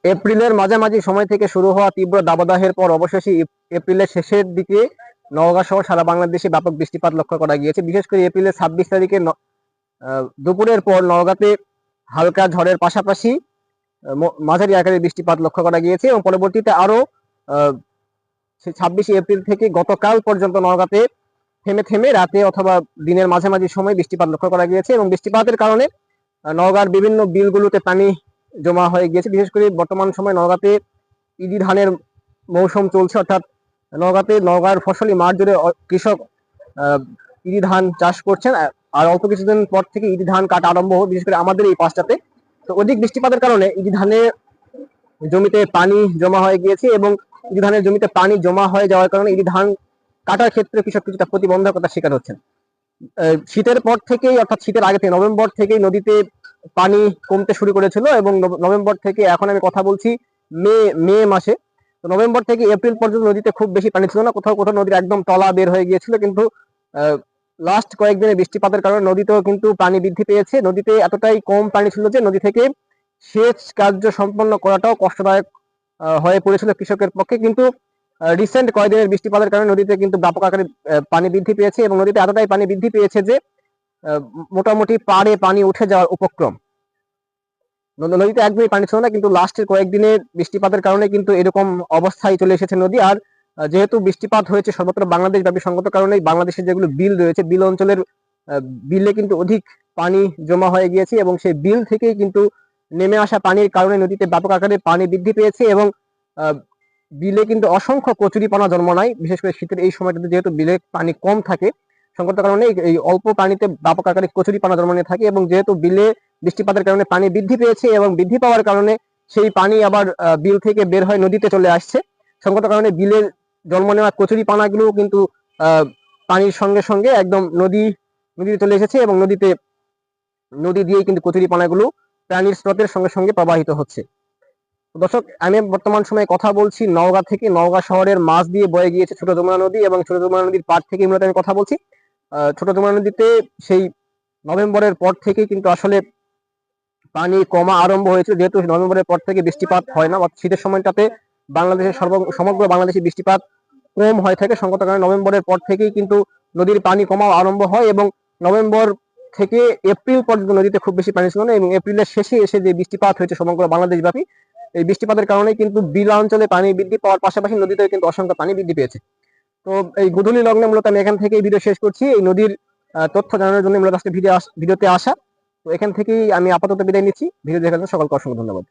এপ্রিলের মাঝামাঝি সময় থেকে শুরু হওয়া তীব্র দাবদাহের পর অবশেষে এপ্রিলের শেষের দিকে নওগাঁ সহ সারা বাংলাদেশে ব্যাপক বৃষ্টিপাত লক্ষ্য করা গিয়েছে। বিশেষ করে এপ্রিলের 26 তারিখে দুপুরের পর নওগাঁতে হালকা ঝড়ের পাশাপাশি মাঝারি আকারের বৃষ্টিপাত লক্ষ্য করা গিয়েছে এবং পরবর্তীতে আরো 26 এপ্রিল থেকে গতকাল পর্যন্ত নওগাঁতে থেমে থেমে রাতে অথবা দিনের মাঝামাঝি সময় বৃষ্টিপাত লক্ষ্য করা গিয়েছে এবং বৃষ্টিপাতের কারণে নওগাঁর বিভিন্ন বিলগুলোতে পানি জমা হয়ে গিয়েছে। বিশেষ করে বর্তমান সময় নওগাঁতে ইদি ধানের মৌসুম চলছে, অর্থাৎ নওগাঁর ফসলি মাঠ জুড়ে কৃষক ইদি ধান চাষ করছেন আর অল্প কিছুদিন পর থেকে ইদি ধান কাটা আরম্ভ হবে, বিশেষ করে আমাদের এই পাঁচটাতে। তো অধিক বৃষ্টিপাতের কারণে ইদি ধানের জমিতে পানি জমা হয়ে গিয়েছে এবং ইদি ধানের জমিতে পানি জমা হয়ে যাওয়ার কারণে ইদি ধান কাটার ক্ষেত্রে কৃষক কিছুটা প্রতিবন্ধকতার শিকার হচ্ছেন। শীতের পর থেকেই, অর্থাৎ শীতের আগে থেকে নভেম্বর থেকেই নদীতে পানি কমতে শুরু করেছিল এবং নভেম্বর থেকে এখন আমি কথা বলছি মে মাসে, তো নভেম্বর থেকে এপ্রিল পর্যন্ত নদীতে খুব বেশি পানি ছিল না, কোথাও কোথাও নদীর একদম তলা বের হয়ে গিয়েছিল। কিন্তু লাস্ট কয়েকদিনের বৃষ্টিপাতের কারণে নদীতেও কিন্তু পানি বৃদ্ধি পেয়েছে। নদীতে এতটাই কম পানি ছিল যে নদী থেকে সেচ কার্য সম্পন্ন করাটাও কষ্টদায়ক হয়ে পড়েছিল কৃষকের পক্ষে। কিন্তু রিসেন্ট কয়েকদিনের বৃষ্টিপাতের কারণে নদীতে কিন্তু ব্যাপক আকারে পানি বৃদ্ধি পেয়েছে এবং নদীতে এতটাই পানি বৃদ্ধি পেয়েছে যে মোটামুটি পাড়ে পানি উঠে যাওয়ার উপক্রম। নদীতে একদমই পানি ছিল না, কিন্তু লাস্টের কয়েকদিনের বৃষ্টিপাতের কারণে কিন্তু এরকম অবস্থায় চলে এসেছে নদী। আর যেহেতু বৃষ্টিপাত হয়েছে সর্বত্র বাংলাদেশ ব্যাপী, সঙ্গত কারণে বাংলাদেশের যেগুলো বিল রয়েছে, বিল অঞ্চলের বিলে কিন্তু অধিক পানি জমা হয়ে গিয়েছে এবং সেই বিল থেকেই কিন্তু নেমে আসা পানির কারণে নদীতে ব্যাপক আকারে পানি বৃদ্ধি পেয়েছে এবং বিলে কিন্তু অসংখ্য কচুরিপানা জন্ম নেয়। বিশেষ করে শীতের এই সময়টাতে যেহেতু বিলে পানি কম থাকে, সংকট কারণে এই অল্প পানিতে ব্যাপক আকারে কচুরিপানা জন্ম নিয়ে থাকে এবং যেহেতু বিলে বৃষ্টিপাতের কারণে পানি বৃদ্ধি পেয়েছে এবং বৃদ্ধি পাওয়ার কারণে সেই পানি আবার বিল থেকে বের হয়ে নদীতে চলে আসছে। সংকট কারণে বিলের জন্ম নেওয়া কচুরিপানাগুলো কিন্তু পানির সঙ্গে সঙ্গে একদম নদীতে চলে এসেছে এবং নদী দিয়েই কিন্তু কচুরিপানাগুলো প্রাণীর স্রোতের সঙ্গে সঙ্গে প্রবাহিত হচ্ছে। দর্শক, আমি বর্তমান সময়ে কথা বলছি নওগাঁ থেকে। নওগাঁ শহরের মাঝ দিয়ে বয়ে গিয়েছে ছোট যমুনা নদী এবং ছোট যমুনা নদীর পাড় থেকে মূলত আমি কথা বলছি। ছোট যমুনা নদীতে সেই নভেম্বরের পর থেকেই কিন্তু আসলে পানি কমা আরম্ভ হয়েছিল। যেহেতু নভেম্বরের পর থেকে বৃষ্টিপাত হয় না, শীতের সময়টাতে বাংলাদেশের সমগ্র বাংলাদেশে বৃষ্টিপাত কম হয়ে থাকে। সংকট কারণে নভেম্বরের পর থেকেই কিন্তু নদীর পানি কমা আরম্ভ হয় এবং নভেম্বর থেকে এপ্রিল পর্যন্ত নদীতে খুব বেশি পানি ছিল না এবং এপ্রিলের শেষে এসে যে বৃষ্টিপাত হয়েছে সমগ্র বাংলাদেশ ব্যাপী, এই বৃষ্টিপাতের কারণে কিন্তু বিল অঞ্চলে পানি বৃদ্ধি পাওয়ার পাশাপাশি নদীতে কিন্তু অসংখ্য পানি বৃদ্ধি পেয়েছে। তো এই গোধূলি লগ্নে মূলত আমি এখান থেকে ভিডিও শেষ করছি। এই নদীর তথ্য জানানোর জন্য মূলত আজকে ভিডিওতে আসা। তো এখান থেকেই আমি আপাতত বিদায় নিচ্ছি। ভিডিও দেখার জন্য সকলকে অসংখ্য ধন্যবাদ।